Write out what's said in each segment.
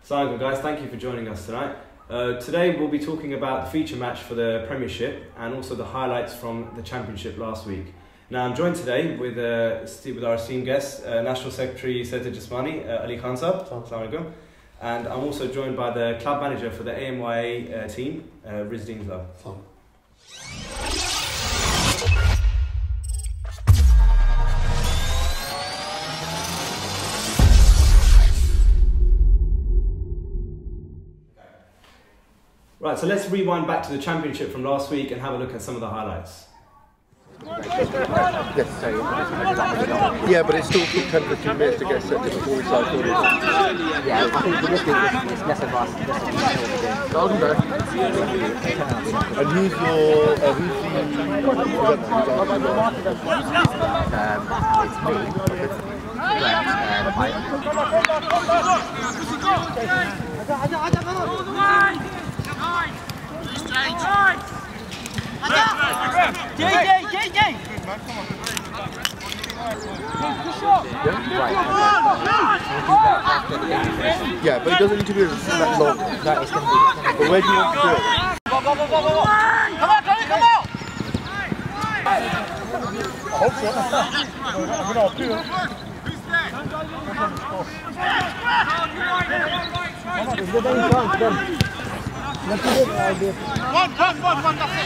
Assalamualaikum guys, thank you for joining us tonight. Today we'll be talking about the feature match for the Premiership and also the highlights from the Championship last week. Now I'm joined today with our esteemed guest, National Secretary Seta Jismani, Ali Khan Sahab. Assalamualaikum. And I'm also joined by the club manager for the AMYA team, Rizdeen Love. Right, so let's rewind back to the Championship from last week and have a look at some of the highlights. Yes, sorry. Yeah, but it's still 10-15 minutes to get set to before we start doing it. Yeah, I think it's less of us. And who's the Yeah, but it doesn't need to be that long. That is going to be. But where do you want to do it? Come on! I hope so. One, that's it!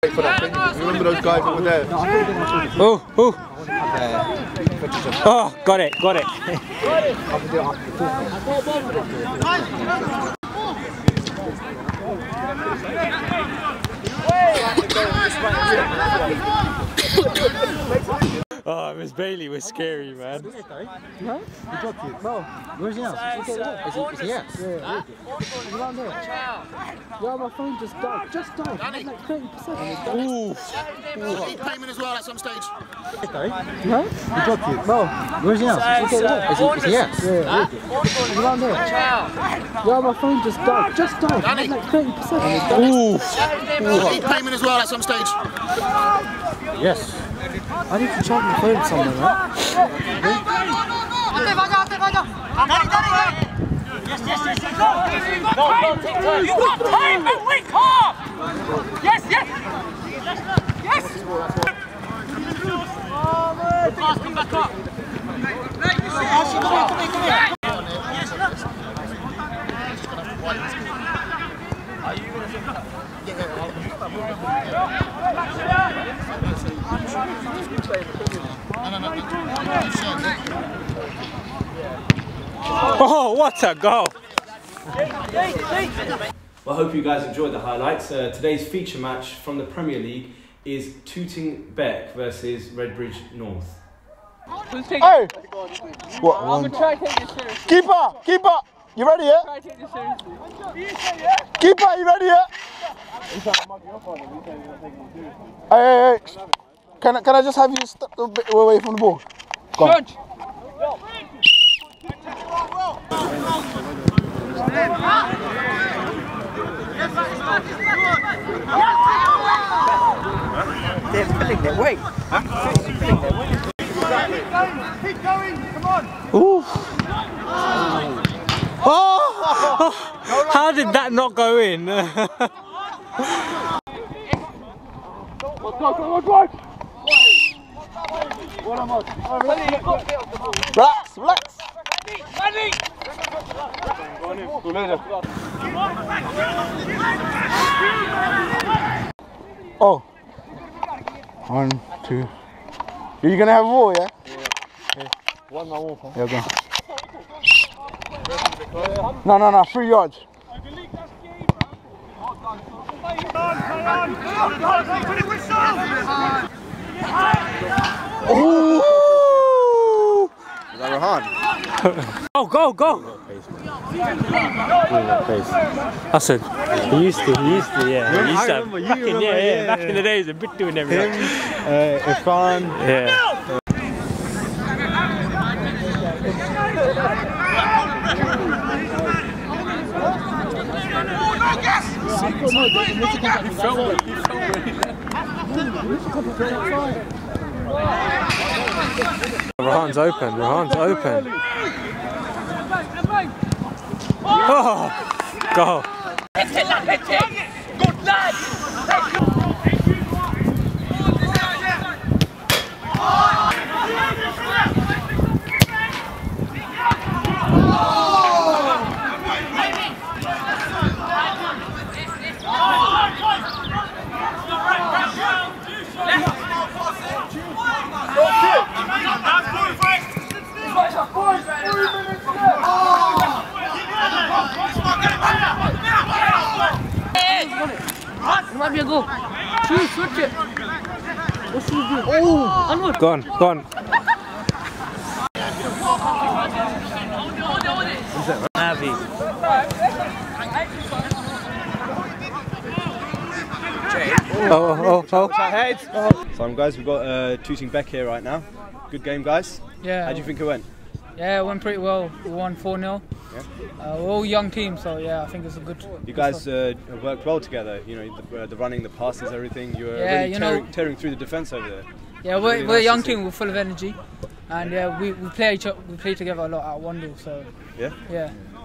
Wait for that thing. Remember those guys over there? Oh! Oh, got it. Oh, Miss Bailey was scary, man. Huh? You dropped it. Well, where's he now? Is he here? Yeah. He's around there. Yeah, my phone just died. Like 30%. Ooh. Need payment as well at some stage. Huh? You dropped it. Well, where's he now? Is he here? Yeah. He's around there. Yeah, my phone just died. Like 30%. Ooh. Need payment as well at some stage. Yes. I need to charge my phone somewhere, right? Yes. You got time, but wake up! Yes! Pass, come back up. Oh, what a goal! Well, I hope you guys enjoyed the highlights. Today's feature match from the Premier League is Tooting Beck versus Redbridge North. Hey! What? I'm gonna try to take this seriously. Keeper! You ready yet? Try to take this seriously. Keeper, you ready yet? Hey. Can I just have you step a bit away from the ball? Go on. They're filling their weight. Keep going, come on! Ooh. Oh! How did that not go in? Relax. Oh. 1, 2. You're gonna have a ball, yeah? Yeah. Yeah, go. No, 3 yards. Ooh! Is that Rahan? Go! I said, he used to, yeah. Back in the days, a bit doing everything. Irfan. Yeah. He fell. Rahan's open. Oh, go. Good lad! It might be a goal. Shoot, switch it. What's he doing? Oh, onward. Go on. So guys, we've got Tooting Beck here right now. Good game, guys. Yeah. How do you think it went? Yeah, it went pretty well. We won 4-0. Yeah. We're all young team, so yeah, I think it's a good. You guys have worked well together. You know, the running, the passes, everything. You were Yeah, really tearing through the defence over there. Yeah, we're a young team. We're full of energy, and yeah, we play together a lot at Wandle. So yeah.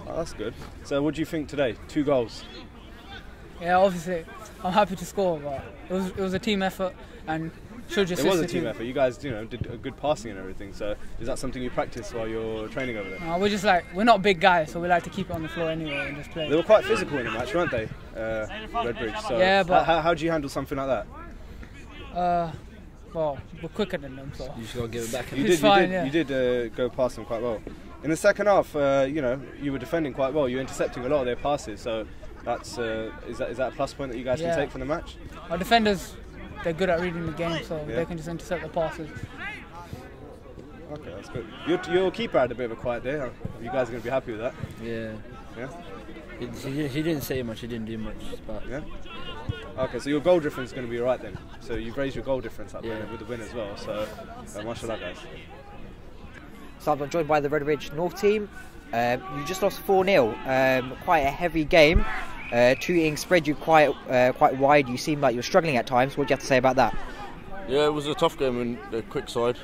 Oh, that's good. So what do you think today? 2 goals. Yeah, obviously, I'm happy to score, but it was a team effort, and should just. It was a team effort. You guys, did a good passing and everything. So is that something you practice while you're training over there? We're not big guys, so we like to keep it on the floor anyway and just play. They were quite physical in the match, weren't they, Redbridge? So yeah, but how do you handle something like that? Well, we're quicker than them, so You just got to give it back. You did go past them quite well. In the second half, you were defending quite well. You were intercepting a lot of their passes. So that's is that a plus point that you guys can take from the match? Our defenders, they're good at reading the game, so they can just intercept the passes. Okay, that's good. Your keeper had a bit of a quiet day. You guys are going to be happy with that? Yeah. Yeah? He didn't say much, he didn't do much. But yeah? Okay, so your goal difference is going to be alright then. So you've raised your goal difference up there with the win as well. So, mashallah, guys. So I'm joined by the Redbridge North team. You just lost 4-0. Quite a heavy game. Tooting spread you quite wide. You seem like you're struggling at times. What do you have to say about that? Yeah, it was a tough game in the quick side.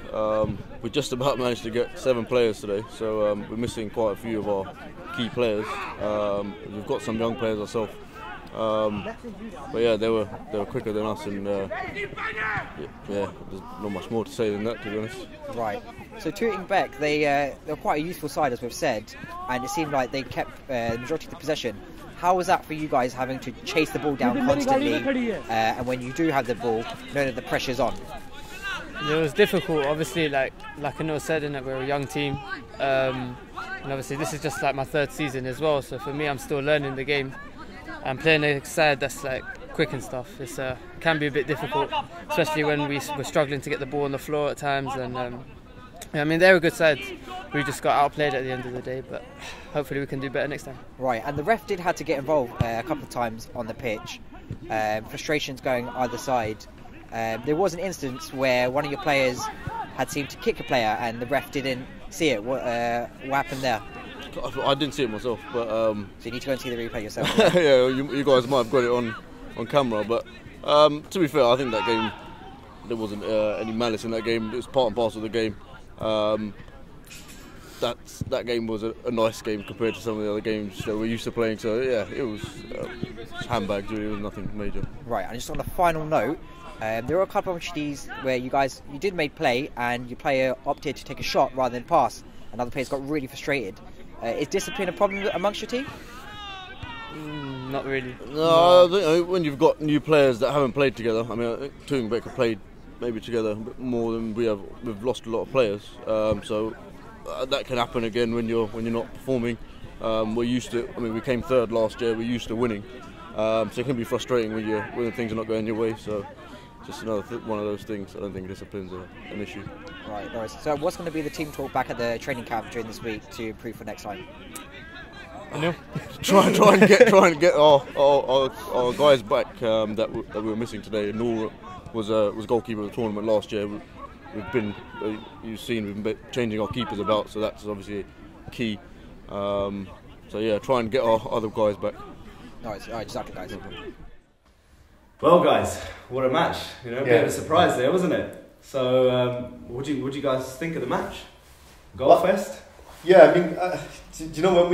We just about managed to get 7 players today, so we're missing quite a few of our key players. We've got some young players ourselves, but yeah, they were quicker than us, and there's not much more to say than that, to be honest. Right. So Tooting Beck, they're quite a useful side, as we've said, and it seemed like they kept the majority of the possession. How was that for you guys, having to chase the ball down constantly, and when you do have the ball, knowing that the pressure's on? It was difficult, obviously, like Anil said, in that we're a young team, and obviously this is just like my 3rd season as well, so for me I'm still learning the game, and playing a side that's like quick and stuff, it can be a bit difficult, especially when we're struggling to get the ball on the floor at times, and I mean, they're a good side. We just got outplayed at the end of the day, but hopefully we can do better next time. Right, and the ref did have to get involved a couple of times on the pitch. Frustrations going either side. There was an instance where one of your players had seemed to kick a player and the ref didn't see it. What happened there? I didn't see it myself, but so you need to go and see the replay yourself. yeah, you guys might have got it on camera, but to be fair, I think that game, there wasn't any malice in that game. It was part and parcel of the game. That game was a nice game compared to some of the other games that we're used to playing. So yeah, it was handbags. Really, it was nothing major. Right, and just on a final note, there were a couple of opportunities where you did make play, and your player opted to take a shot rather than pass, and other players got really frustrated. Is discipline a problem amongst your team? Not really. No, I think when you've got new players that haven't played together. I mean, I think Tooting Beck have played maybe together a bit more than we have. We've lost a lot of players, so that can happen again when you're not performing. We're used to. I mean, we came 3rd last year. We're used to winning, so it can be frustrating when things are not going your way. So just another one of those things. I don't think discipline's an issue. Right, all right. So what's going to be the team talk back at the training camp during this week to improve for next time? try and get our guys back that we were missing today. Noor was goalkeeper of the tournament last year. We've been, you've seen, we've been changing our keepers about, so that's obviously key. So yeah, try and get our other guys back. All right, exactly, guys. Well, guys, what a match! Bit of a surprise there, wasn't it? So, what do you guys think of the match? Goal fest? Yeah, I mean, do you know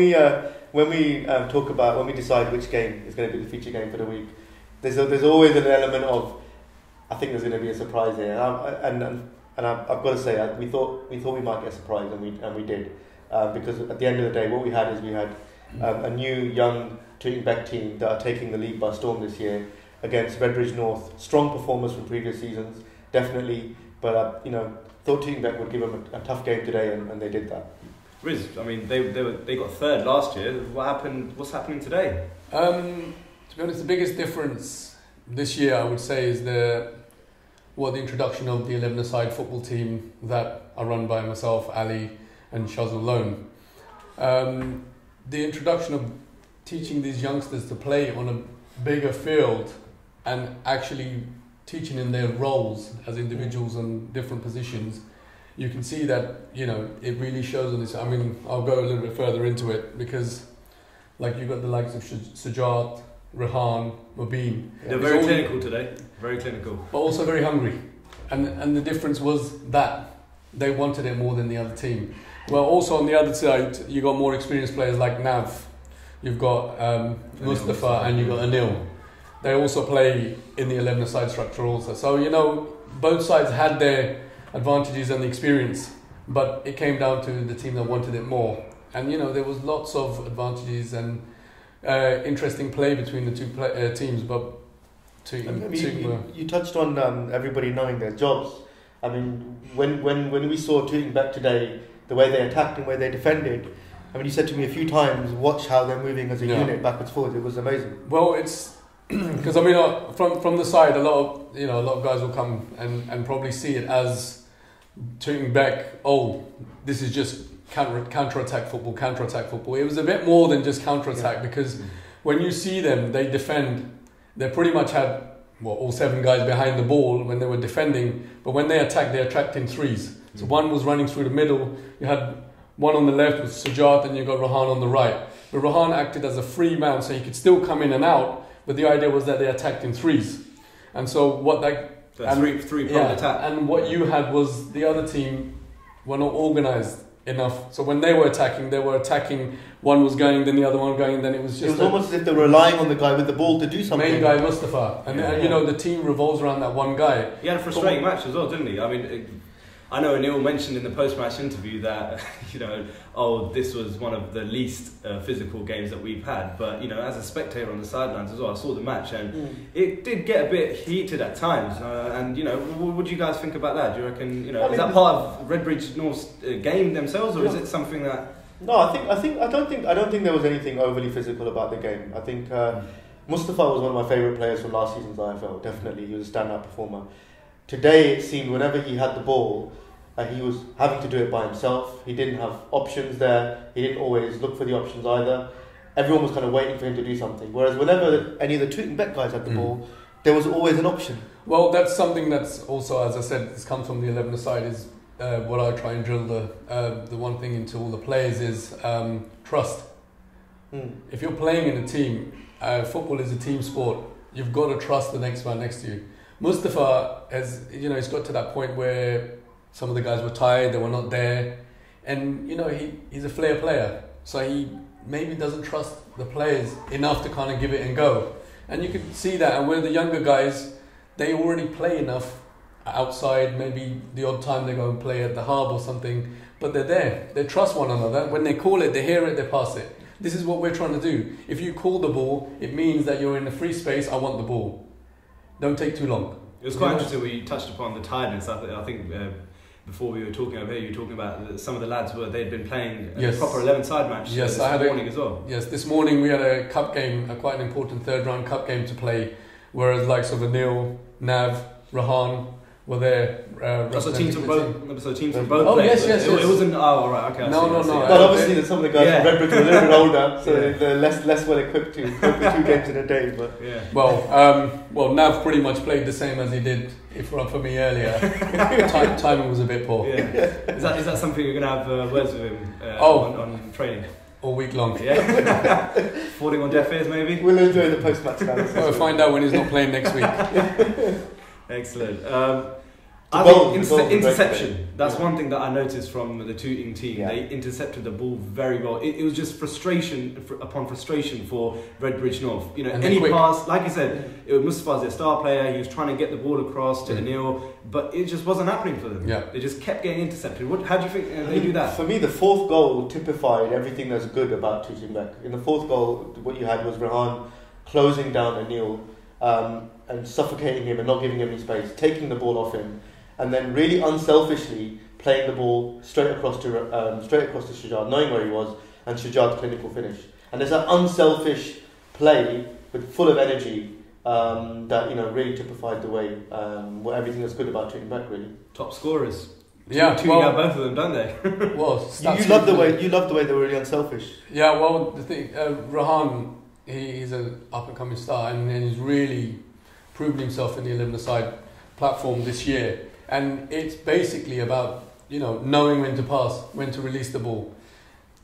when we decide which game is going to be the feature game for the week, there's always an element of, I think there's going to be a surprise here, and I've got to say, we thought we might get a surprise, and we did, because at the end of the day, what we had a new young Tooting Bec team that are taking the league by storm this year against Redbridge North. Strong performers from previous seasons, definitely, but thought Tooting Bec would give them a tough game today, and they did that. Riz, I mean, they got third last year. What happened? What's happening today? To be honest, the biggest difference this year, I would say, is the introduction of the 11-a-side football team that are run by myself, Ali, and Shazul Lone. The introduction of teaching these youngsters to play on a bigger field and actually teaching in their roles as individuals on different positions, you can see that, it really shows on this. I mean, I'll go a little bit further into it because, like, you've got the likes of Sujat, Rehan, Mubin. They're very clinical today, very clinical. But also very hungry. And the difference was that they wanted it more than the other team. Well, also on the other side, you got more experienced players like Nav. You've got Mustafa and you've got Anil. They also play in the 11-a-side structure also. So, both sides had their advantages and the experience, but it came down to the team that wanted it more. And, there was lots of advantages and interesting play between the two teams, but you touched on everybody knowing their jobs. I mean, when we saw Tooting Bec today, the way they attacked and the way they defended, I mean, you said to me a few times, watch how they're moving as a unit backwards forwards. It was amazing. Well, it's because I mean, from the side, a lot of guys will come and probably see it as Tooting Bec. Oh, this is just counter-attack football. It was a bit more than just counter-attack because when you see them, they defend. They pretty much had all 7 guys behind the ball when they were defending, but when they attacked in threes. So one was running through the middle. You had one on the left with Sujat, and you got Rehan on the right. But Rehan acted as a free man, so he could still come in and out. But the idea was that they attacked in threes, and so three-pronged attack. And what you had was the other team were not organised enough. So when they were attacking. One was going, then the other one going, then it was just. It was almost as if they were relying on the guy with the ball to do something. Main guy Mustafa, and the team revolves around that one guy. He had a frustrating match as well, didn't he? I mean, I know Anil mentioned in the post-match interview that this was one of the least physical games that we've had. But as a spectator on the sidelines as well, I saw the match and it did get a bit heated at times. What do you guys think about that? Do you reckon is that part of Redbridge North's game themselves, or is it something that? No, I don't think there was anything overly physical about the game. I think Mustafa was one of my favourite players from last season's IFL. Definitely, he was a standout performer. Today, it seemed whenever he had the ball, he was having to do it by himself. He didn't have options there. He didn't always look for the options either. Everyone was kind of waiting for him to do something. Whereas whenever any of the Tooting Bec guys had the ball, there was always an option. Well, that's something that's also, as I said, this comes from the 11-a-side is. What I try and drill the one thing into all the players is trust. If you're playing in a team, football is a team sport. You've got to trust the next man next to you. Mustafa has, he's got to that point where some of the guys were tired, they were not there, and he's a flair player, so he maybe doesn't trust the players enough to kind of give it and go. And you can see that. And where the younger guys, they already play enough. Outside, maybe the odd time they go and play at the hub or something, but they're there. They trust one another. When they call it, they hear it, they pass it. This is what we're trying to do. If you call the ball, it means that you're in a free space. I want the ball. Don't take too long. It was quite interesting when you touched upon the tiredness. I think before we were talking over here, you were talking about some of the lads they'd been playing a proper 11-side match this morning as well. Yes, this morning we had a cup game, quite an important third-round cup game to play, whereas likes of Anil, Nav, Rehan were there. Teams from both Oh, players. Yes. It wasn't. Oh, right. Okay. No. But obviously, some of the guys from Redbridge were a little bit older, so they're less well equipped to cope with 2 games in a day. But Well, Nav pretty much played the same as he did for me earlier. Timing was a bit poor. Yeah. Is that something you're going to have words with him on training? All week long. Yeah. Falling on deaf ears, maybe. We'll enjoy the post-match analysis. We'll find out when he's not playing next week. Excellent. I think interception. That's one thing that I noticed from the Tooting team. Yeah. They intercepted the ball very well. It was just frustration upon frustration for Redbridge North. You know, and any pass, like you said, it was Mustafa's their star player. He was trying to get the ball across to Anil, but it just wasn't happening for them. Yeah. They just kept getting intercepted. How do you think they do that? For me, the fourth goal typified everything that's good about Tooting Beck. In the fourth goal, what you had was Rehan closing down Anil and suffocating him and not giving him any space, taking the ball off him, and then really unselfishly playing the ball straight across to Shujat, knowing where he was, and Shujat's clinical finish. And there's that unselfish play with full of energy that really typified the way everything that's good about Tooting Beck, really. Top scorers. Yeah, Tooting got both of them, don't they? Well, you love the way they were really unselfish. Yeah, well, the thing, Rehan, he's an up and coming star, and he's really proven himself in the 11-a-side platform this year. And it's basically about, knowing when to pass, when to release the ball.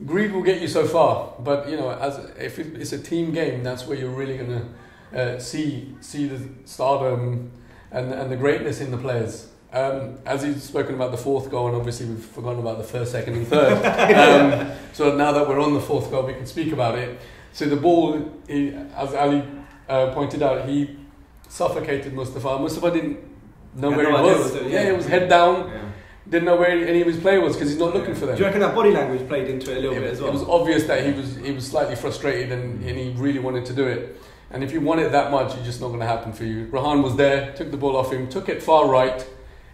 Greed will get you so far, but, if it's a team game, that's where you're really going to see the stardom and the greatness in the players. As he's spoken about the fourth goal, and obviously we've forgotten about the first, second and third. So now that we're on the fourth goal, we can speak about it. So the ball, as Ali pointed out, he suffocated Mustafa. Mustafa didn't know where he was. It was head down. Yeah. Didn't know where any of his play was because he's not looking for them. Do you reckon that body language played into it a little bit as well? It was obvious that he was slightly frustrated and he really wanted to do it. And if you want it that much, it's just not going to happen for you. Rehan was there, took the ball off him, took it far right,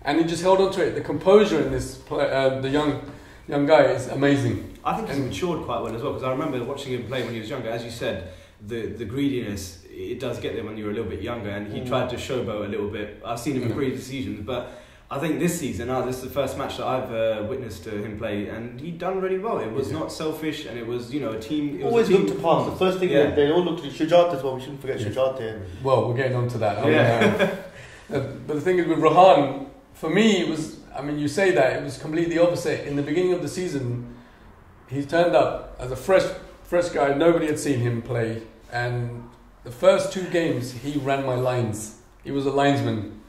and he just held on to it. The composure in this play, the young guy is amazing. I think he's matured quite well as well, because I remember watching him play when he was younger. As you said, the greediness, it does get there when you're a little bit younger, and he tried to showboat a little bit. I've seen him in previous seasons, but I think this season, this is the first match that I've witnessed him play, and he done really well. It was not selfish, and it was a team. It always looked to pass. The first thing they all looked to Shujat as well. We shouldn't forget Shujat here. Well, we're getting on to that. But the thing is with Rehan, for me, it was. I mean, you say that it was completely opposite. In the beginning of the season, he turned up as a fresh guy. Nobody had seen him play, and the first 2 games he ran my lines. He was a linesman,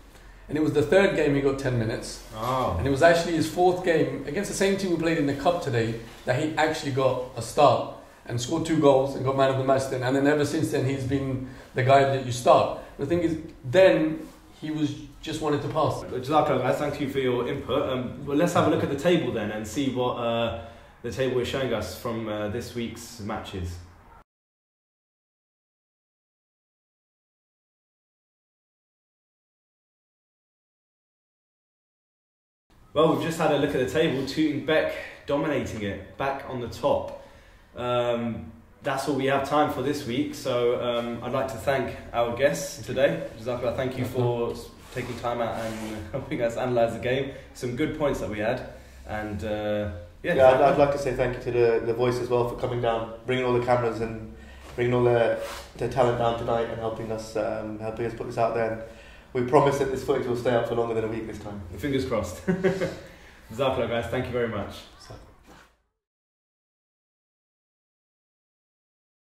and it was the 3rd game he got 10 minutes. Oh. And it was actually his 4th game against the same team we played in the cup today that he actually got a start and scored 2 goals and got man of the match then. And then ever since then he's been the guy that you start. The thing is, then he was just wanted to pass. Jazakallah, guys, thank you for your input. Well, let's have a look at the table then and see what the table is showing us from this week's matches. Well, we've just had a look at the table. Tooting Beck dominating it, back on the top. That's all we have time for this week. So I'd like to thank our guests today. Jazakallah, thank you for taking time out and helping us analyse the game. Some good points that we had. And I'd like to say thank you to the Voice as well for coming down, bringing all the cameras and bringing all the talent down tonight and helping us put this out there. And we promise that this footage will stay up for longer than a week this time. Fingers crossed. Jazakallah, guys. Thank you very much.